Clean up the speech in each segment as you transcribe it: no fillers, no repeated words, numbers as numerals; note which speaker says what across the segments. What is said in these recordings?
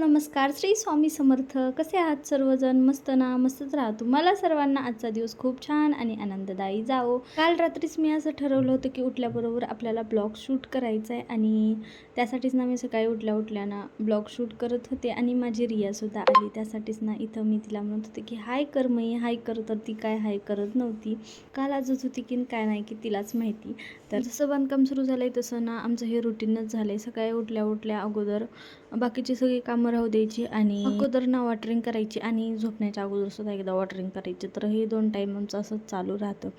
Speaker 1: नमस्कार. श्री स्वामी समर्थ. कसे आहात सर्वजण? मस्त ना? मस्तच राहा. तुम्हाला सर्वांना आजचा दिवस खूप छान आणि आनंददायी जावो. काल रात्रीच मी असं ठरवलं होतं की उठल्याबरोबर आपल्याला ब्लॉग शूट करायचा आहे आणि त्यासाठीच ना मी सकाळी उठल्या ना ब्लॉग शूट करत होते आणि माझी रियासुद्धा आली. त्यासाठीच ना इथं मी तिला म्हणत होते की हाय कर मई, हाय कर. तर ती काय हाय करत नव्हती. काल आजच होती की काय नाही की तिलाच माहिती. तर जसं बांधकाम सुरू झालं आहे तसं ना आमचं हे रुटीनच झालं आहे. सकाळी उठल्या अगोदर बाकीची सगळी कामं राहू द्यायची आणि अगोदर ना वॉटरिंग करायची आणि झोपण्याच्या अगोदरसुद्धा एकदा वॉटरिंग करायची. तर हे 2 टाईम आमचं असंच चालू राहतं.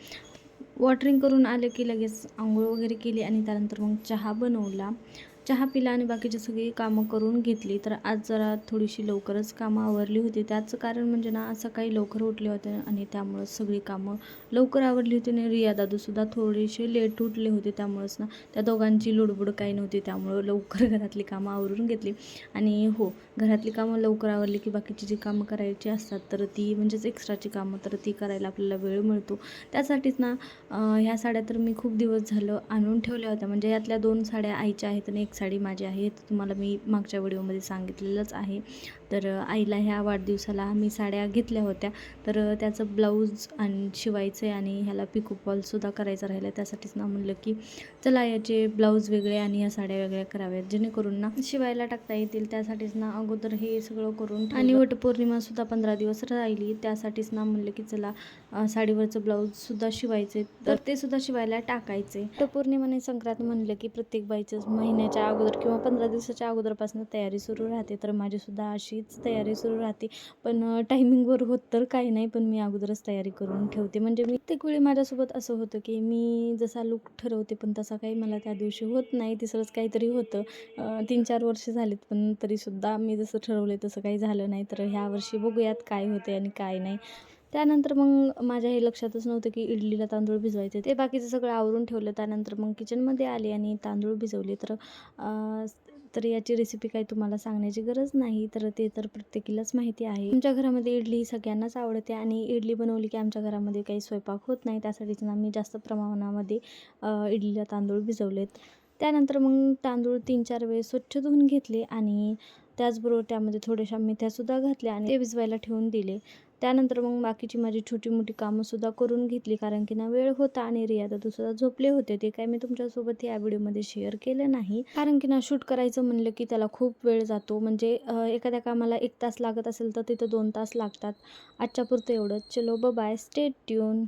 Speaker 1: वॉटरिंग करून आले की लगेच अंघोळ वगैरे केली आणि त्यानंतर मग चहा बनवला. चहा पिला आणि बाकीची सगळी कामं करून घेतली. तर आज जरा थोडीशी लवकरच कामं आवरली होती. त्याचं कारण म्हणजे ना आज सकाळी लवकर उठले होते आणि त्यामुळं सगळी कामं लवकर आवरली होती आणि रिया दादूसुद्धा थोडेसे लेट उठले होते. त्यामुळंच ना त्या दोघांची लुडबुड काही नव्हती. त्यामुळं लवकर घरातली कामं आवरून घेतली आणि हो, घरातली कामं लवकर आवरली की बाकीची जी कामं करायची असतात तर ती म्हणजेच एक्स्ट्राची कामं तर ती करायला आपल्याला वेळ मिळतो. त्यासाठीच ना ह्या साड्या तर मी खूप दिवस झालं आणून ठेवल्या होत्या. म्हणजे यातल्या 2 साड्या आईच्या आहेत आणि 1 साडी माझी आहे. तर तुम्हाला मी मागच्या व्हिडिओमध्ये सांगितलेलंच आहे. तर आईला ह्या वाढदिवसाला मी साड्या घेतल्या होत्या. तर त्याचं ब्लाऊज आणि शिवायचं आहे आणि ह्याला पिको फॉलसुद्धा करायचं राहिलं. त्यासाठीच ना म्हणलं की चला याचे ब्लाऊज वेगळे आणि ह्या साड्या वेगळ्या कराव्यात जेणेकरून ना शिवायला टाकता येतील. त्यासाठीच ना अगोदर हे सगळं करून आणि वटपौर्णिमासुद्धा 15 दिवस राहिली. त्यासाठीच ना म्हणलं की चला साडीवरचं ब्लाऊजसुद्धा शिवायचे तर ते सुद्धा शिवायला टाकायचे. वटपौर्णिमा आणि संक्रांत म्हणलं की प्रत्येक बाईचंच महिन्याच्या अगोदर किंवा 15 दिवसाच्या अगोदरपासून तयारी सुरू राहते. तर माझीसुद्धा अशीच तयारी सुरू राहते. पण टायमिंगवर होत तर काही नाही, पण मी अगोदरच तयारी करून ठेवते. म्हणजे मी प्रत्येक वेळी माझ्यासोबत असं होतं की मी जसा लूक ठरवते पण तसा काही मला त्या दिवशी होत नाही. तिसरंच काहीतरी होतं. 3-4 वर्ष झालीत पण तरीसुद्धा मी जसं ठरवलं तसं काही झालं नाही. तर ह्या वर्षी बघूयात काय होते आणि काय नाही. त्यानंतर मग माझ्या हे लक्षातच नव्हतं की इडलीला तांदूळ भिजवायचे. ते बाकीचं सगळं आवरून ठेवलं. त्यानंतर मग किचनमध्ये आले आणि तांदूळ भिजवले. तर याची रेसिपी काही तुम्हाला सांगण्याची गरज नाही. तर ते तर प्रत्येकीलाच माहिती आहे. आमच्या घरामध्ये इडली सगळ्यांनाच आवडते आणि इडली बनवली की आमच्या घरामध्ये काही स्वयंपाक होत नाही. त्यासाठीच ना मी जास्त प्रमाणामध्ये इडलीला तांदूळ भिजवलेत. त्यानंतर मग तांदूळ 3-4 वेळेस स्वच्छ धुवून घेतले आणि त्याचबरोबर त्यामध्ये थोड्याशा मेथ्यासुद्धा घातल्या आणि ते भिजवायला ठेवून दिले. त्यानंतर मग बाकीची माझी छोटी-मोठी कामंसुद्धा करून घेतली कारण की ना वेळ होता आणि रिया दादूसुद्धा झोपले होते. ते काय मी तुमच्यासोबत या व्हिडिओमध्ये शेअर केलं नाही. कारण की ना शूट करायचं म्हणलं की त्याला खूप वेळ जातो. म्हणजे एखाद्या कामाला 1 तास लागत असेल तर तिथं 2 तास लागतात. आजच्यापुरतं एवढंच. चलो बाय, स्टे ट्यून.